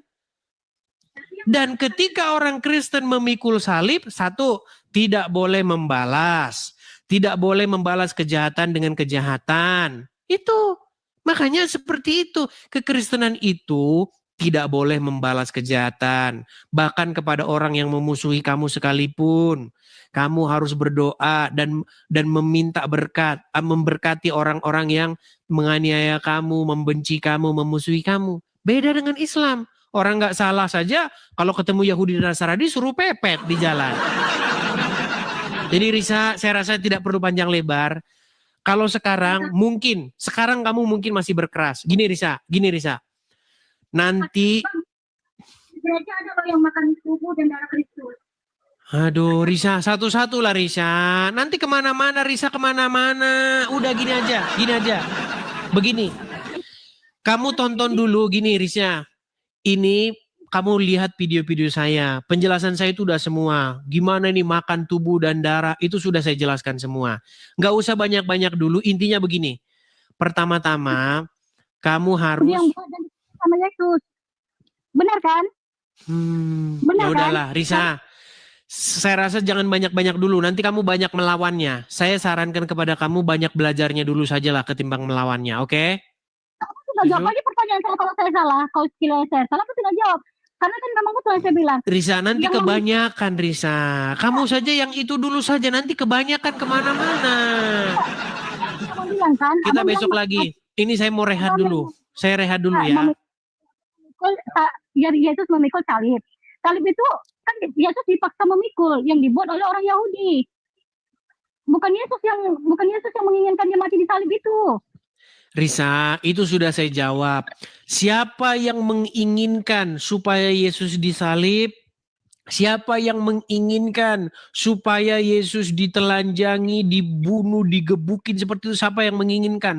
Dan ketika orang Kristen memikul salib, satu, tidak boleh membalas. Tidak boleh membalas kejahatan dengan kejahatan. Itu. Makanya seperti itu. Kekristenan itu tidak boleh membalas kejahatan. Bahkan kepada orang yang memusuhi kamu sekalipun. Kamu harus berdoa dan meminta berkat. Memberkati orang-orang yang menganiaya kamu, membenci kamu, memusuhi kamu. Beda dengan Islam. Orang nggak salah saja, kalau ketemu Yahudi dan Nasrani suruh pepet di jalan. Jadi Risa, saya rasa tidak perlu panjang lebar. Kalau sekarang kamu mungkin masih berkeras. Gini Risa. Nanti gereja ada loh yang makan tubuh dan darah Kristus. Aduh Risa, satu-satu lah Risa. Nanti kemana-mana Risa, kemana-mana. Udah gini aja. Begini, kamu tonton dulu gini Risa. Ini kamu lihat video-video saya. Penjelasan saya itu udah semua. Gimana nih makan tubuh dan darah, itu sudah saya jelaskan semua. Nggak usah banyak-banyak dulu, intinya begini. Pertama-tama, kamu harus... Yang sama Yesus. Benar kan? Ya udahlah, Risa. Saya rasa jangan banyak-banyak dulu, nanti kamu banyak melawannya. Saya sarankan kepada kamu banyak belajarnya dulu sajalah ketimbang melawannya, oke? Sudah jawab aja pertanyaan saya kalau saya salah. Kalau sekiranya saya salah, aku tidak jawab. Karena kan memang betul yang saya bilang. Risa, nanti Yang kebanyakan Risa. Kamu saja yang itu dulu saja, nanti kebanyakan kemana-mana. Abang bilang kan. Kita Abang besok bilang, lagi. Ini saya mau rehat Abang dulu. Saya rehat dulu ya. memikul, Yesus memikul salib. Salib itu kan Yesus dipaksa memikul yang dibuat oleh orang Yahudi. Bukan Yesus yang menginginkan dia mati di salib itu. Risa, itu sudah saya jawab. Siapa yang menginginkan supaya Yesus disalib? Siapa yang menginginkan supaya Yesus ditelanjangi, dibunuh, digebukin seperti itu? Siapa yang menginginkan?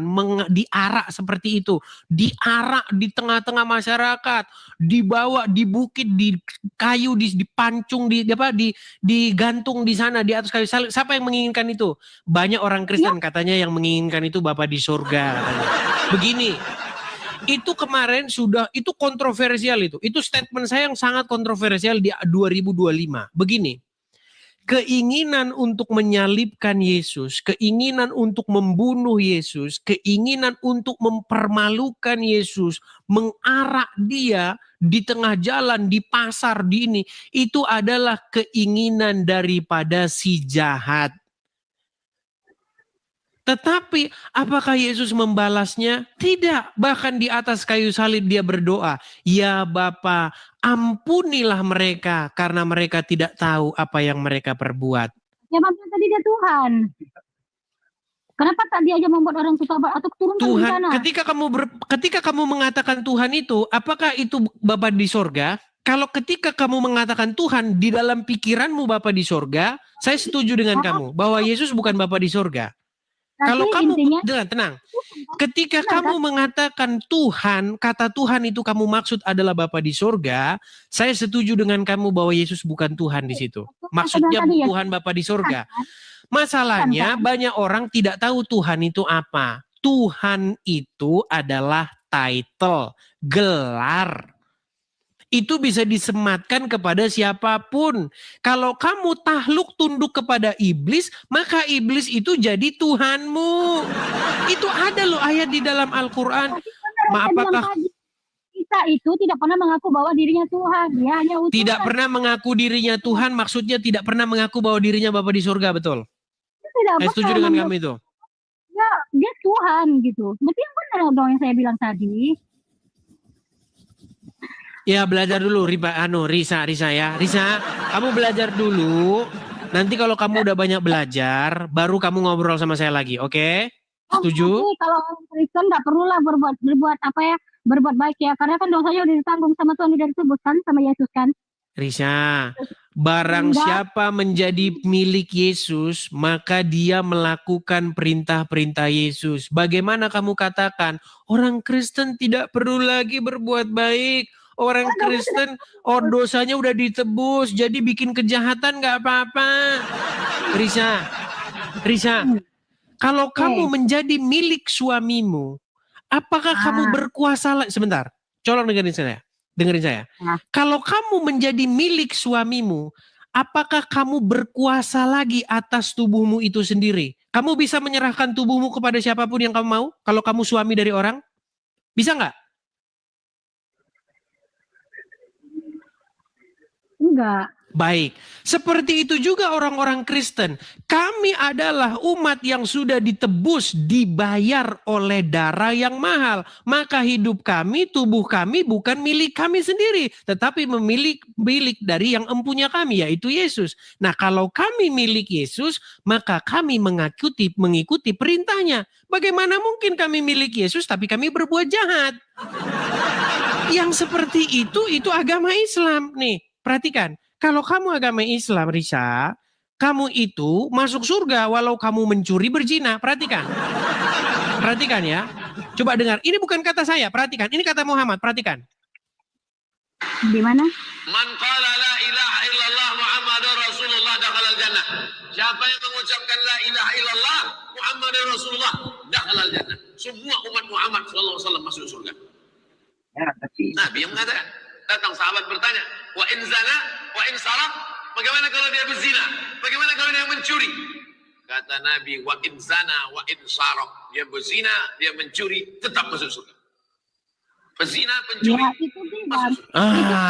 Diarak seperti itu. Diarak di tengah-tengah masyarakat. Dibawa di bukit, di kayu, dipancung, digantung di sana, di atas kayu salib. Siapa yang menginginkan itu? Banyak orang Kristen katanya yang menginginkan itu Bapa di surga. Katanya. Begini. Itu kemarin itu kontroversial itu. Itu statement saya yang sangat kontroversial di 2025. Begini, keinginan untuk menyalibkan Yesus, keinginan untuk membunuh Yesus, keinginan untuk mempermalukan Yesus, mengarak dia di tengah jalan, di pasar, di ini, itu adalah keinginan daripada si jahat. Tetapi apakah Yesus membalasnya? Tidak. Bahkan di atas kayu salib dia berdoa, "Ya Bapa, ampunilah mereka karena mereka tidak tahu apa yang mereka perbuat." Ya maksudnya tadi dia Tuhan. Kenapa tak dia aja membuat orang bertobat atau turunkan Tuhan, bencana? ketika kamu mengatakan Tuhan itu, apakah itu Bapa di sorga? Kalau ketika kamu mengatakan Tuhan, di dalam pikiranmu Bapa di sorga, saya setuju dengan kamu bahwa Yesus bukan Bapa di sorga. Kalau kamu, tenang. Ketika kamu mengatakan Tuhan, kata Tuhan itu kamu maksud adalah Bapa di sorga, saya setuju dengan kamu bahwa Yesus bukan Tuhan di situ. Maksudnya Tuhan Bapa di sorga. Masalahnya banyak orang tidak tahu Tuhan itu apa. Tuhan itu adalah title, gelar. Itu bisa disematkan kepada siapapun. Kalau kamu takluk tunduk kepada iblis, maka iblis itu jadi Tuhanmu. Itu ada loh ayat di dalam Al-Quran. Apakah Isa itu tidak pernah mengaku bahwa dirinya Tuhan? Dia hanya utusan. Tidak pernah mengaku dirinya Tuhan, maksudnya tidak pernah mengaku bahwa dirinya Bapa di surga, betul? Saya setuju dengan kamu itu. Ya, dia Tuhan gitu. Berarti yang benar dong yang saya bilang tadi. Ya belajar dulu Risa ya. Risa, kamu belajar dulu. Nanti kalau kamu udah banyak belajar, baru kamu ngobrol sama saya lagi, oke? Setuju? Kalau Kristen nggak perlulah berbuat baik ya, karena kan dosanya udah ditanggung sama Tuhan, udah ditebus kan sama Yesus kan. Risa, barang siapa menjadi milik Yesus, maka dia melakukan perintah-perintah Yesus. Bagaimana kamu katakan orang Kristen tidak perlu lagi berbuat baik? Orang Kristen, dosanya udah ditebus, jadi bikin kejahatan nggak apa-apa. Risa, kalau kamu menjadi milik suamimu, apakah kamu berkuasa? Sebentar, colong dengerin saya. Kalau kamu menjadi milik suamimu, apakah kamu berkuasa lagi atas tubuhmu itu sendiri? Kamu bisa menyerahkan tubuhmu kepada siapapun yang kamu mau? Kalau kamu suami dari orang, bisa nggak? Enggak. Baik, seperti itu juga orang-orang Kristen. Kami adalah umat yang sudah ditebus, dibayar oleh darah yang mahal. Maka hidup kami, tubuh kami bukan milik kami sendiri, tetapi milik dari yang empunya kami, yaitu Yesus. Nah, kalau kami milik Yesus, maka kami mengikuti perintahnya. Bagaimana mungkin kami milik Yesus tapi kami berbuat jahat? Yang seperti itu agama Islam. Nih, perhatikan. Kalau kamu agama Islam, Risa, kamu itu masuk surga walau kamu mencuri berzina. Perhatikan. Perhatikan ya. Coba dengar. Ini bukan kata saya. Perhatikan. Ini kata Muhammad. Perhatikan. Di mana? Man qala la ilaha illallah Muhammadur Rasulullah dakhalal jannah. Siapa yang mengucapkan la ilaha illallah Muhammadur Rasulullah dakhalal jannah. Semua umat Muhammad sallallahu alaihi wasallam masuk surga. Ya, Nabi yang mengatakan. Datang sahabat bertanya, wa in zana, wa in sarak, Bagaimana kalau dia berzina? Bagaimana kalau dia mencuri? Kata Nabi, wa in zana wa in sarok. Dia berzina, dia mencuri, tetap masuk surga. Pezina, pencuri, Ya, itu sih, Bang. masuk surga.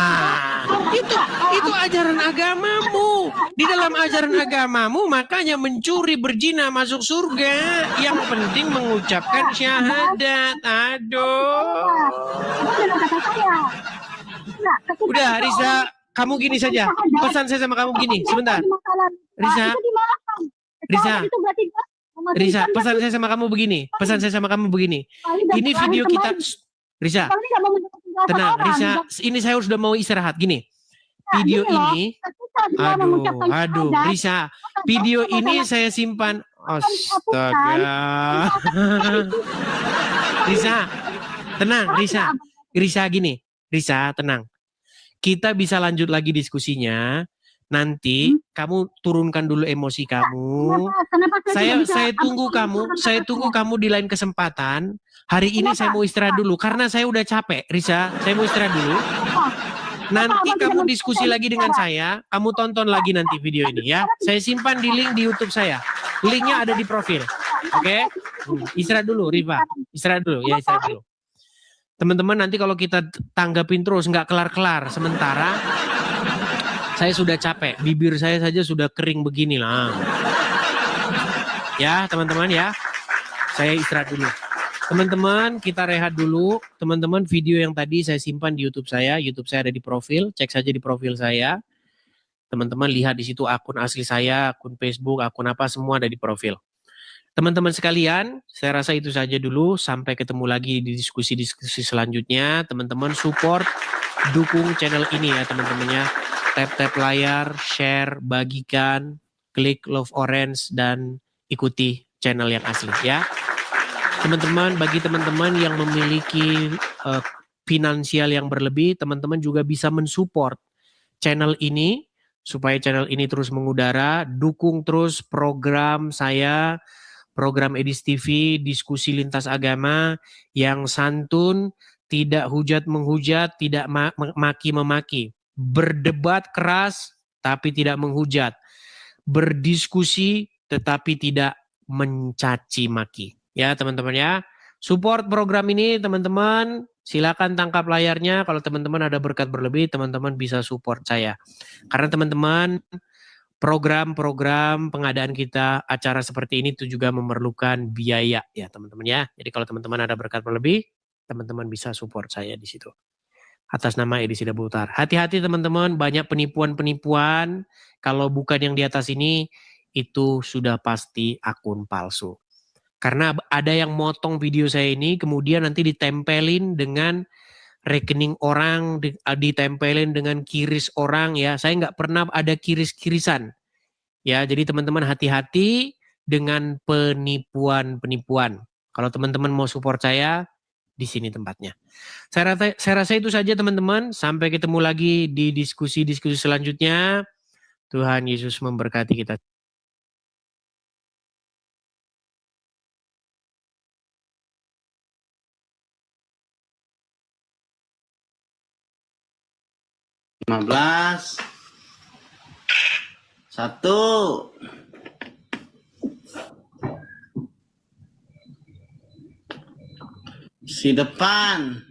Itu ajaran agamamu. Di dalam ajaran agamamu makanya mencuri berzina masuk surga. Yang penting mengucapkan syahadat. Aduh. Itu dengan kata saya. Enggak, ketika Udah seseorang Risa, kamu gini saja. Pesan saya sama kamu gini, sebentar. Risa, itu dimaafkan. Risa, Itu berarti Risa, pesan saya sama kamu begini. Pesan saya sama kamu begini. Ini video kita, Risa, tenang, Risa. Ini saya sudah mau istirahat. Gini, video ini, aduh, Risa, video ini saya simpan. Astaga. Risa, tenang, Risa. Risa gini, Risa, tenang. Kita bisa lanjut lagi diskusinya. Nanti kamu turunkan dulu emosi kamu. Saya tunggu kamu. Saya tunggu kamu di lain kesempatan. Hari ini saya mau istirahat dulu karena saya udah capek, Risa. Saya mau istirahat dulu. Nanti kamu diskusi lagi dengan saya. Kamu tonton lagi nanti video ini ya. Saya simpan di link di YouTube saya. Linknya ada di profil. Oke? Istirahat dulu, Riva. Istirahat dulu ya, istirahat dulu. Teman-teman, nanti kalau kita tanggapin terus nggak kelar-kelar. Sementara saya sudah capek. Bibir saya saja sudah kering begini lah. Ya, teman-teman ya. Saya istirahat dulu. Teman-teman, kita rehat dulu. Teman-teman, video yang tadi saya simpan di YouTube saya. YouTube saya ada di profil. Cek saja di profil saya. Teman-teman lihat di situ akun asli saya, akun Facebook, akun apa semua ada di profil. Teman-teman sekalian, saya rasa itu saja dulu. Sampai ketemu lagi di diskusi-diskusi selanjutnya. Teman-teman support, dukung channel ini ya teman-teman ya. Tap-tap layar, share, bagikan, klik love orange, dan ikuti channel yang asli ya. Teman-teman, bagi teman-teman yang memiliki finansial yang berlebih, teman-teman juga bisa mensupport channel ini supaya channel ini terus mengudara. Dukung terus program saya, program Edis TV, diskusi lintas agama yang santun, tidak hujat menghujat, tidak maki memaki, berdebat keras tapi tidak menghujat, berdiskusi tetapi tidak mencaci maki. Ya teman-teman ya, support program ini teman-teman, silakan tangkap layarnya. Kalau teman-teman ada berkat berlebih, teman-teman bisa support saya. Karena teman-teman, program-program pengadaan kita, acara seperti ini itu juga memerlukan biaya ya teman-teman ya. Jadi kalau teman-teman ada berkat berlebih, teman-teman bisa support saya di situ. Atas nama Edisi Dabutar. Hati-hati teman-teman, banyak penipuan-penipuan. Kalau bukan yang di atas ini, itu sudah pasti akun palsu. Karena ada yang motong video saya ini, kemudian nanti ditempelin dengan rekening orang, ditempelin dengan kiris orang ya. Saya nggak pernah ada kiris-kirisan. Ya, jadi teman-teman hati-hati dengan penipuan-penipuan. Kalau teman-teman mau support saya, di sini tempatnya. Saya rasa itu saja teman-teman. Sampai ketemu lagi di diskusi-diskusi selanjutnya. Tuhan Yesus memberkati kita. Satu. Si depan.